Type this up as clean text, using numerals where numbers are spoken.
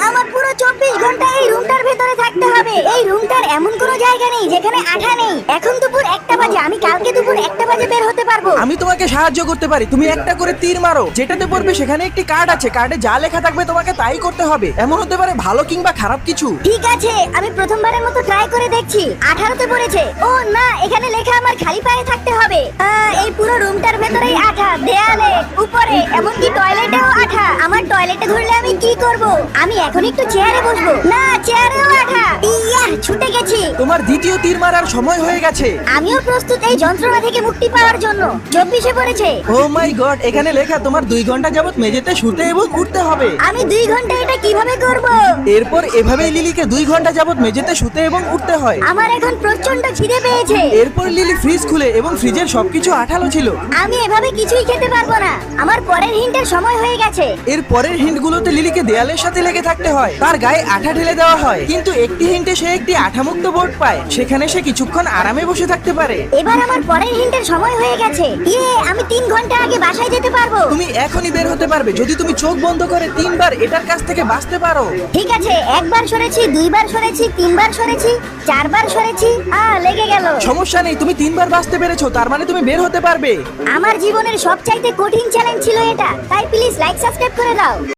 আমার পুরো 24 ঘন্টা এই রুমটার ভেতরে থাকতে হবে। এই রুমটার এমন কোনো জায়গা নেই যেখানে আঠা নেই। এখন দুপুর 1টা বাজে, আমি কালকে দুপুর 1টা বাজে বের হতে পারবো। আমি তোমাকে সাহায্য করতে পারি। তুমি একটা করে তীর মারো, যেটাতে পড়বে সেখানে একটি কার্ড আছে, কার্ডে যা লেখা থাকবে তোমাকে তাই করতে হবে। এমন হতে পারে ভালো কিংবা খারাপ কিছু। ঠিক আছে, আমি প্রথমবারের মতো ট্রাই করে দেখছি। 18তে পড়েছে। ও না, এখানে লেখা আমার খালি পায়ে থাকতে হবে। এই পুরো রুমটার ভেতরেই আঠা, দেয়ালে, উপরে, এমনকি টয়লেটেও আঠা। আমার টয়লেটে ধরলে আমি কি করব? আমি এখন একটু চেয়ারে বসবো। না, চেয়ারেও আঠা। ইয়া, ছুটে গেছি। তোমার দ্বিতীয় তীর মারার সময় হয়ে গেছে। আমিও প্রস্তুত এই যন্ত্রণা থেকে মুক্তি পাওয়ার জন্য। 24-এ পড়েছে। ও মাই গড, এখানে লেখা তোমার 2 ঘন্টা যাবত মেঝেতে শুতে এবং উঠতে হবে। আমি 2 ঘন্টা এটা কিভাবে করব? এরপর এভাবেই লিলিকে 2 ঘন্টা যাবত মেঝেতে শুতে এবং উঠতে হয়। আমার এখন প্রচন্ড খিদে পেয়েছে। এরপর লিলি ফ্রিজ খুলে এবং ফ্রিজের সবকিছু আঠালো ছিল। আমি এভাবে কিছুই খেতে পারবো না। আমার পরের হিন্টের সময় হয়ে গেছে। এর পরের হিন্টগুলোতে লিলিকে দেয়ালের সাথে লেগে থাকতে হয়, তার গায়ে আঠা ঢেলে দেওয়া হয়। কিন্তু একটি হিন্টে সে একটি আঠামুক্ত বোর্ড পায়, সেখানে সে কিছুক্ষণ আরামে বসে থাকতে পারে। এবার আমার পরের হিন্টের সময় হয়ে গেছে। আমি 3 ঘন্টা আগে বাসায় যেতে পারবো। তুমি এখনই বের হতে পারবে যদি তুমি চোখ বন্ধ করে 3 বার এটার কাছ থেকে বাঁচতে পারো। ঠিক আছে, 1 বার সরেছি, 2 বার সরেছি, 3 বার সরেছি, 4 বার সরেছি। লেগে গেল। সমস্যা নেই, তুমি 3 বার বাঁচতে পেরেছো, তার মানে তুমি বের হতে পারবে। আমার জীবনের সবচাইতে কঠিন চ্যালেঞ্জ ছিল এটা। তাই প্লিজ লাইক সাবস্ক্রাইব করে দাও।